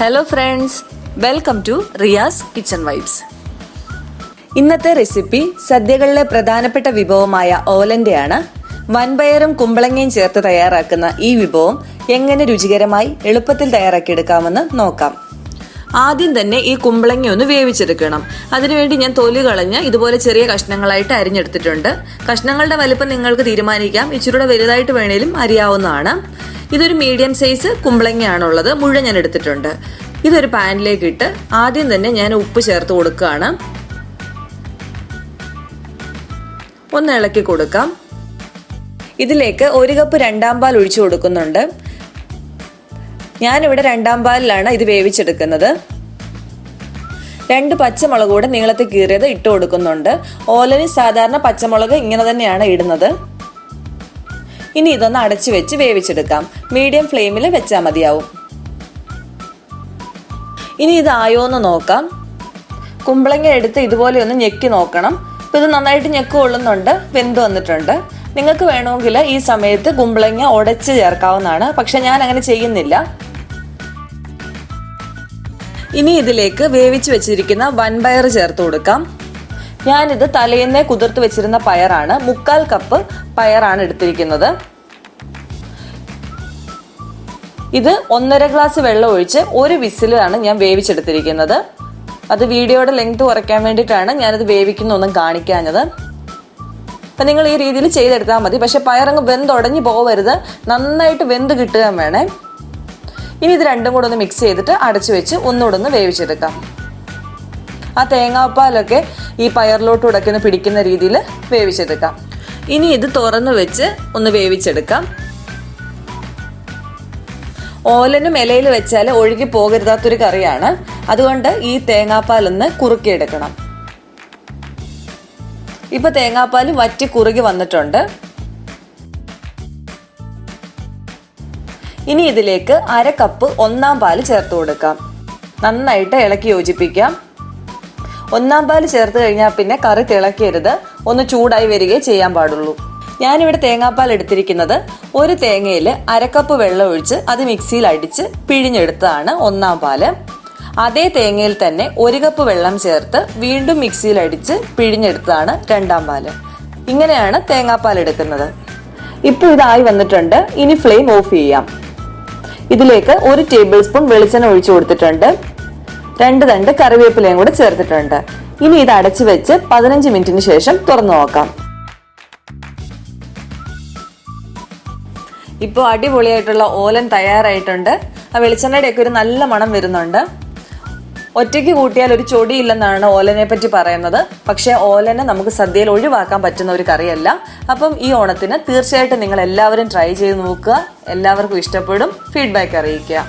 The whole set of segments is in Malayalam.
Hello friends, welcome to Riya's Kitchen Vibes. ഇന്നത്തെ റെസിപ്പി സദ്യകളിലെ പ്രധാനപ്പെട്ട വിഭവമായ ഓലന്റെയാണ്. വൻപയറും കുമ്പളങ്ങയും ചേർത്ത് തയ്യാറാക്കുന്ന ഈ വിഭവം എങ്ങനെ രുചികരമായി എളുപ്പത്തിൽ തയ്യാറാക്കിയെടുക്കാമെന്ന് നോക്കാം. ആദ്യം തന്നെ ഈ കുമ്പളങ്ങ ഒന്ന് വേവിച്ചെടുക്കണം. അതിനുവേണ്ടി ഞാൻ തൊലി കളഞ്ഞ് ഇതുപോലെ ചെറിയ കഷ്ണങ്ങളായിട്ട് അരിഞ്ഞെടുത്തിട്ടുണ്ട്. കഷ്ണങ്ങളുടെ വലിപ്പം നിങ്ങൾക്ക് തീരുമാനിക്കാം. ഇച്ചിരൂടെ വലുതായിട്ട് വേണേലും അരിയാവുന്നതാണ്. ഇതൊരു മീഡിയം സൈസ് കുമ്പളങ്ങയാണുള്ളത്. മുഴുവൻ ഞാൻ എടുത്തിട്ടുണ്ട്. ഇതൊരു പാനിലേക്ക് ഇട്ട് ആദ്യം തന്നെ ഞാൻ ഉപ്പ് ചേർത്ത് കൊടുക്കുകയാണ്. ഒന്ന് ഇളക്കി കൊടുക്കാം. ഇതിലേക്ക് 1 കപ്പ് രണ്ടാം പാൽ ഒഴിച്ചു കൊടുക്കുന്നുണ്ട്. ഞാനിവിടെ രണ്ടാം പാലിലാണ് ഇത് വേവിച്ചെടുക്കുന്നത്. 2 പച്ചമുളക് കൂടെ നീളത്തിൽ കീറിയത് ഇട്ട് കൊടുക്കുന്നുണ്ട്. ഓലന് സാധാരണ പച്ചമുളക് ഇങ്ങനെ തന്നെയാണ് ഇടുന്നത്. ഇനി ഇതൊന്ന് അടച്ചു വെച്ച് വേവിച്ചെടുക്കാം. മീഡിയം ഫ്ലെയിമിൽ വെച്ചാൽ മതിയാവും. ഇനി ഇതായോന്ന് നോക്കാം. കുമ്പളങ്ങ എടുത്ത് ഇതുപോലെ ഒന്ന് ഞെക്കി നോക്കണം. ഇപ്പം ഇത് നന്നായിട്ട് ഞെക്ക് കൊള്ളുന്നുണ്ട്, വെന്ത് വന്നിട്ടുണ്ട്. നിങ്ങൾക്ക് വേണമെങ്കിൽ ഈ സമയത്ത് കുമ്പളങ്ങ ഉടച്ച് ചേർക്കാവുന്നതാണ്. പക്ഷെ ഞാൻ അങ്ങനെ ചെയ്യുന്നില്ല. ഇനി ഇതിലേക്ക് വേവിച്ച് വെച്ചിരിക്കുന്ന വൻപയർ ചേർത്ത് കൊടുക്കാം. ഞാനിത് തലേന്നേ കുതിർത്ത് വെച്ചിരുന്ന പയറാണ്. 3/4 കപ്പ് പയറാണ് എടുത്തിരിക്കുന്നത്. ഇത് 1.5 ഗ്ലാസ് വെള്ളം ഒഴിച്ച് 1 വിസിലാണ് ഞാൻ വേവിച്ചെടുത്തിരിക്കുന്നത്. അത് വീഡിയോയുടെ ലെങ്ത് കുറയ്ക്കാൻ വേണ്ടിയിട്ടാണ് ഞാനത് വേവിക്കുന്നൊന്നും കാണിക്കാഞ്ഞത്. അപ്പം നിങ്ങൾ ഈ രീതിയിൽ ചെയ്തെടുത്താൽ മതി. പക്ഷെ പയറങ്ങ് വെന്തുടഞ്ഞ് പോവരുത്, നന്നായിട്ട് വെന്ത് കിട്ടുകയും വേണേ. ഇനി ഇത് രണ്ടും കൂടെ ഒന്ന് മിക്സ് ചെയ്തിട്ട് അടച്ചു വെച്ച് ഒന്നുകൂടെ ഒന്ന് വേവിച്ചെടുക്കാം. ആ തേങ്ങാപ്പാലൊക്കെ ഈ പയറിലോട്ട് ഉടക്കുന്ന പിടിക്കുന്ന രീതിയിൽ വേവിച്ചെടുക്കാം. ഇനി ഇത് തുറന്ന് വെച്ച് ഒന്ന് വേവിച്ചെടുക്കാം. ഓലനും ഇലയിൽ വെച്ചാൽ ഒഴുകി പോകരുതാത്തൊരു കറിയാണ്. അതുകൊണ്ട് ഈ തേങ്ങാപ്പാലൊന്ന് കുറുക്കിയെടുക്കണം. ഇപ്പൊ തേങ്ങാപ്പാൽ വറ്റി കുറുകി വന്നിട്ടുണ്ട്. ഇനി ഇതിലേക്ക് 1/2 കപ്പ് ഒന്നാം പാല് ചേർത്ത് കൊടുക്കാം. നന്നായിട്ട് ഇളക്കി യോജിപ്പിക്കാം. ഒന്നാം പാല് ചേർത്ത് കഴിഞ്ഞാൽ പിന്നെ കറി തിളക്കരുത്, ഒന്ന് ചൂടായി വരികയേ ചെയ്യാൻ പാടുള്ളൂ. ഞാനിവിടെ തേങ്ങാപ്പാൽ എടുത്തിരിക്കുന്നത് 1 തേങ്ങയിൽ 1/2 കപ്പ് വെള്ളം ഒഴിച്ച് അത് മിക്സിയിൽ അടിച്ച് പിഴിഞ്ഞെടുത്തതാണ് ഒന്നാം പാല്. അതേ തേങ്ങയിൽ തന്നെ 1 കപ്പ് വെള്ളം ചേർത്ത് വീണ്ടും മിക്സിയിൽ അടിച്ച് പിഴിഞ്ഞെടുത്തതാണ് രണ്ടാം പാല്. ഇങ്ങനെയാണ് തേങ്ങാപ്പാൽ എടുക്കുന്നത്. ഇപ്പോൾ ഇതായി വന്നിട്ടുണ്ട്. ഇനി ഫ്ലെയിം ഓഫ് ചെയ്യാം. ഇതിലേക്ക് 1 ടേബിൾ സ്പൂൺ വെളിച്ചെണ്ണ ഒഴിച്ചു കൊടുത്തിട്ടുണ്ട്. 2 തണ്ട് കറിവേപ്പിലയും കൂടെ ചേർത്തിട്ടുണ്ട്. ഇനി ഇത് അടച്ചു വെച്ച് 15 മിനിറ്റിന് ശേഷം തുറന്നു നോക്കാം. ഇപ്പോൾ അടിപൊളിയായിട്ടുള്ള ഓലൻ തയ്യാറായിട്ടുണ്ട്. ആ വെളിച്ചെണ്ണയുടെ ഒക്കെ ഒരു നല്ല മണം വരുന്നുണ്ട്. ഒറ്റയ്ക്ക് കൂട്ടിയാൽ ഒരു ചൊടിയില്ലെന്നാണ് ഓലനെ പറ്റി പറയുന്നത്. പക്ഷേ ഓലനെ നമുക്ക് സദ്യയിൽ ഒഴിവാക്കാൻ പറ്റുന്ന ഒരു കറിയല്ല. അപ്പം ഈ ഓണത്തിന് തീർച്ചയായിട്ടും നിങ്ങൾ എല്ലാവരും ട്രൈ ചെയ്ത് നോക്കുക. എല്ലാവർക്കും ഇഷ്ടപ്പെടും. ഫീഡ്ബാക്ക് അറിയിക്കുക.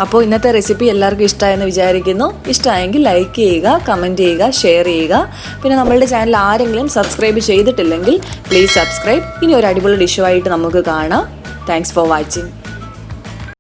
അപ്പോൾ ഇന്നത്തെ റെസിപ്പി എല്ലാവർക്കും ഇഷ്ടമായെന്ന് വിചാരിക്കുന്നു. ഇഷ്ടമായെങ്കിൽ ലൈക്ക് ചെയ്യുക, കമൻറ്റ് ചെയ്യുക, ഷെയർ ചെയ്യുക. പിന്നെ നമ്മളുടെ ചാനൽ ആരെങ്കിലും സബ്സ്ക്രൈബ് ചെയ്തിട്ടില്ലെങ്കിൽ പ്ലീസ് സബ്സ്ക്രൈബ്. ഇനി ഒരു അടിപൊളി ഡിഷുമായിട്ട് നമുക്ക് കാണാം. Thanks for watching.